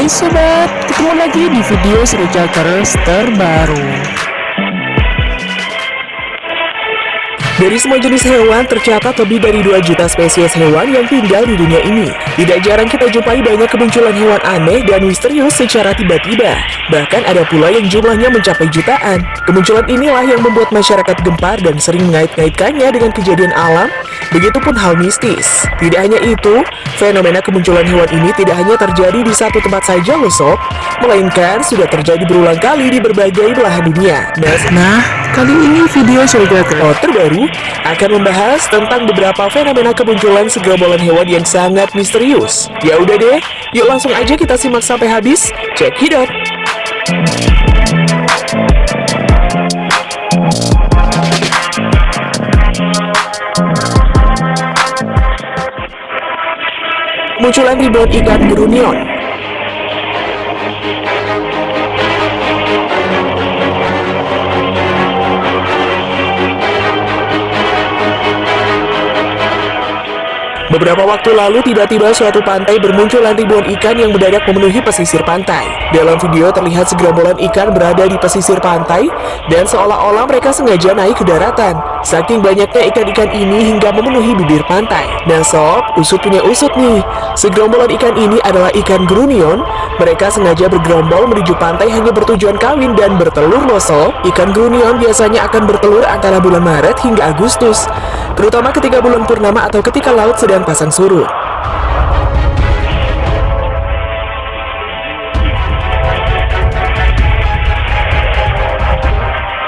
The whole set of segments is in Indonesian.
Hai sobat, ketemu lagi di video seru Cakers terbaru. Dari semua jenis hewan, tercatat lebih dari 2 juta spesies hewan yang tinggal di dunia ini. Tidak jarang kita jumpai banyak kemunculan hewan aneh dan misterius secara tiba-tiba. Bahkan ada pula yang jumlahnya mencapai jutaan. Kemunculan inilah yang membuat masyarakat gempar dan sering mengait-ngaitkannya dengan kejadian alam, begitupun hal mistis. Tidak hanya itu, fenomena kemunculan hewan ini tidak hanya terjadi di satu tempat saja loh sob, melainkan sudah terjadi berulang kali di berbagai belahan dunia. Nah, kali ini video seru Cakers terbaru akan membahas tentang beberapa fenomena kemunculan segerombolan hewan yang sangat misterius. Ya udah deh, yuk langsung aja kita simak sampai habis. Check it out. Munculan ribuan ikan grunion. Beberapa waktu lalu, tiba-tiba suatu pantai bermunculan ribuan ikan yang mendadak memenuhi pesisir pantai. Dalam video terlihat segerombolan ikan berada di pesisir pantai, dan seolah-olah mereka sengaja naik ke daratan. Saking banyaknya ikan-ikan ini hingga memenuhi bibir pantai. Nah sob, usut punya usut nih. Segerombolan ikan ini adalah ikan grunion. Mereka sengaja bergerombol menuju pantai hanya bertujuan kawin dan bertelur loh sob. Ikan grunion biasanya akan bertelur antara bulan Maret hingga Agustus, terutama ketika bulan purnama atau ketika laut sedang pasang surut.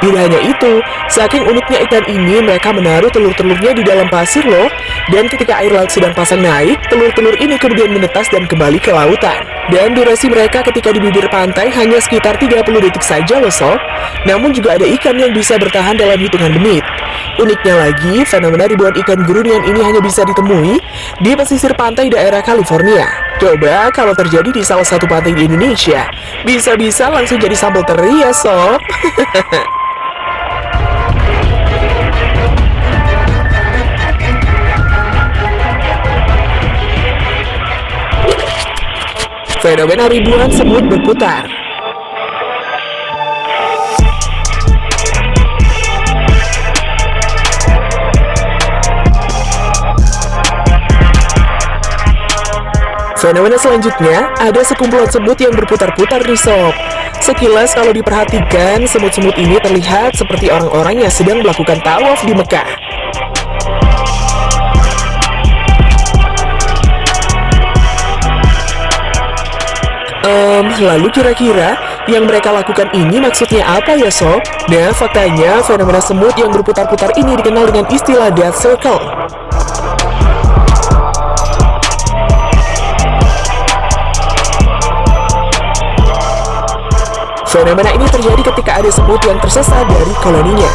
Tidak hanya itu, saking uniknya ikan ini, mereka menaruh telur-telurnya di dalam pasir loh. Dan ketika air laut sedang pasang naik, telur-telur ini kemudian menetas dan kembali ke lautan. Dan durasi mereka ketika di bibir pantai hanya sekitar 30 detik saja loh sob. Namun juga ada ikan yang bisa bertahan dalam hitungan menit. Uniknya lagi, fenomena ribuan ikan grunion ini hanya bisa ditemui di pesisir pantai daerah California. Coba kalau terjadi di salah satu pantai di Indonesia, bisa-bisa langsung jadi sambal teri ya sob. Fenomena ribuan semut berputar. Fenomena selanjutnya, ada sekumpulan semut yang berputar-putar di sob. Sekilas kalau diperhatikan, semut-semut ini terlihat seperti orang-orang yang sedang melakukan tawaf di Mekah. Lalu kira-kira yang mereka lakukan ini maksudnya apa ya sob? Nah, faktanya fenomena semut yang berputar-putar ini dikenal dengan istilah death circle. Fenomena ini terjadi ketika ada semut yang tersesat dari koloninya.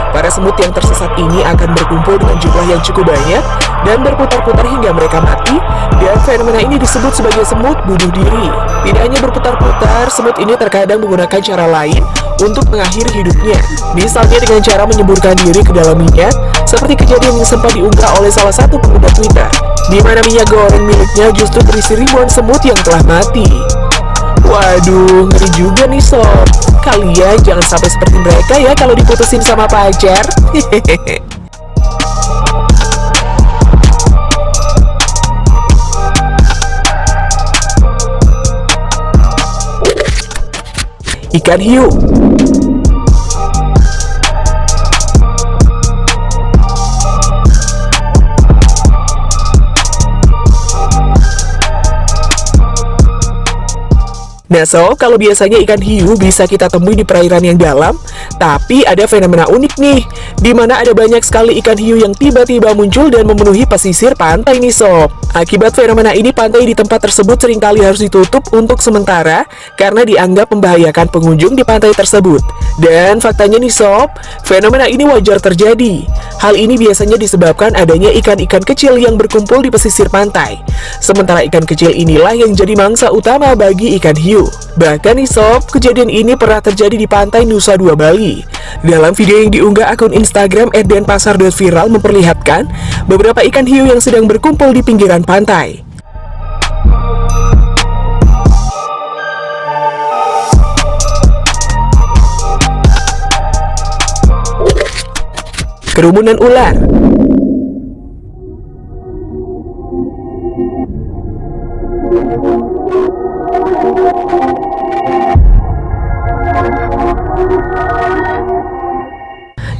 Para semut yang tersesat ini akan berkumpul dengan jumlah yang cukup banyak dan berputar-putar hingga mereka mati, dan fenomena ini disebut sebagai semut bunuh diri. Tidak hanya berputar-putar, semut ini terkadang menggunakan cara lain untuk mengakhiri hidupnya. Misalnya dengan cara menyemburkan diri ke dalam minyak, seperti kejadian yang sempat diunggah oleh salah satu pengguna Twitter, di mana minyak goreng miliknya justru berisi ribuan semut yang telah mati. Waduh, ngeri juga nih sob. Kalian jangan sampai seperti mereka ya kalau diputusin sama pacar. Hehehe. Ikan hiu. Nah sob, kalau biasanya ikan hiu bisa kita temui di perairan yang dalam, tapi ada fenomena unik nih, di mana ada banyak sekali ikan hiu yang tiba-tiba muncul dan memenuhi pesisir pantai nih sob. Akibat fenomena ini, pantai di tempat tersebut seringkali harus ditutup untuk sementara karena dianggap membahayakan pengunjung di pantai tersebut. Dan faktanya nih sob, fenomena ini wajar terjadi. Hal ini biasanya disebabkan adanya ikan-ikan kecil yang berkumpul di pesisir pantai. Sementara ikan kecil inilah yang jadi mangsa utama bagi ikan hiu. Bahkan nih sob, kejadian ini pernah terjadi di pantai Nusa Dua Bali. Dalam video yang diunggah akun Instagram @denpasar.viral memperlihatkan beberapa ikan hiu yang sedang berkumpul di pinggiran pantai. Kerumunan ular.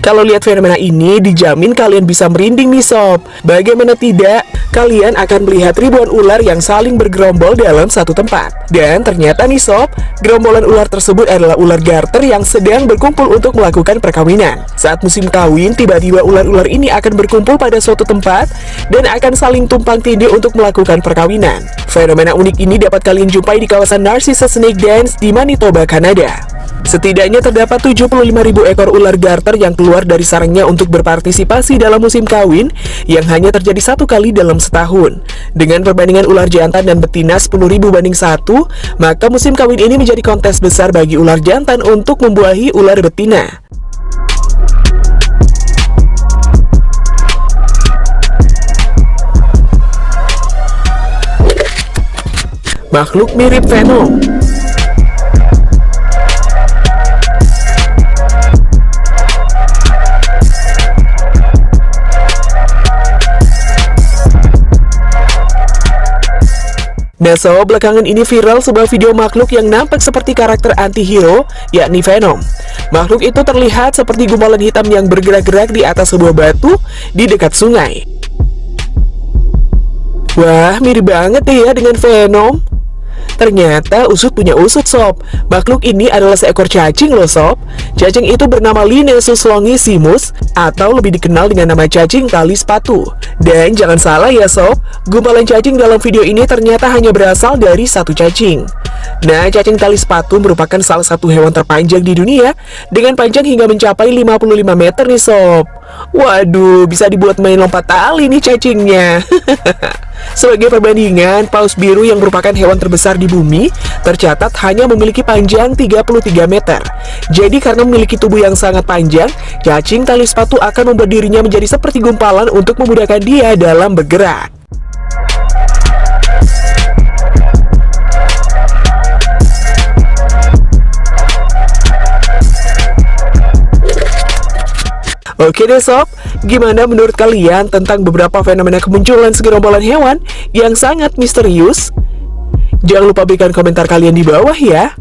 Kalau lihat fenomena ini, dijamin kalian bisa merinding nih sob. Bagaimana tidak, kalian akan melihat ribuan ular yang saling bergerombol dalam satu tempat. Dan ternyata nih sob, gerombolan ular tersebut adalah ular garter yang sedang berkumpul untuk melakukan perkawinan. Saat musim kawin, tiba-tiba ular-ular ini akan berkumpul pada suatu tempat dan akan saling tumpang tindih untuk melakukan perkawinan. Fenomena unik ini dapat kalian jumpai di kawasan Narcissus Snake Dance di Manitoba, Kanada. Setidaknya terdapat 75.000 ekor ular garter yang keluar dari sarangnya untuk berpartisipasi dalam musim kawin yang hanya terjadi satu kali dalam setahun. Dengan perbandingan ular jantan dan betina 10.000 banding 1, maka musim kawin ini menjadi kontes besar bagi ular jantan untuk membuahi ular betina. Makhluk mirip Venom. Nah sob, belakangan ini viral sebuah video makhluk yang nampak seperti karakter anti-hero, yakni Venom. Makhluk itu terlihat seperti gumpalan hitam yang bergerak-gerak di atas sebuah batu di dekat sungai. Wah, mirip banget ya dengan Venom. Ternyata usut punya usut sob. Makhluk ini adalah seekor cacing loh sob. Cacing itu bernama Linesus longisimus atau lebih dikenal dengan nama cacing tali sepatu. Dan jangan salah ya sob, gumpalan cacing dalam video ini ternyata hanya berasal dari satu cacing. Nah, cacing tali sepatu merupakan salah satu hewan terpanjang di dunia dengan panjang hingga mencapai 55 meter nih sob. Waduh, bisa dibuat main lompat tali nih cacingnya. Sebagai perbandingan, paus biru yang merupakan hewan terbesar di bumi tercatat hanya memiliki panjang 33 meter. Jadi karena memiliki tubuh yang sangat panjang, cacing tali sepatu akan membuat dirinya menjadi seperti gumpalan untuk memudahkan dia dalam bergerak. Oke deh sob, gimana menurut kalian tentang beberapa fenomena kemunculan segerombolan hewan yang sangat misterius? Jangan lupa berikan komentar kalian di bawah ya.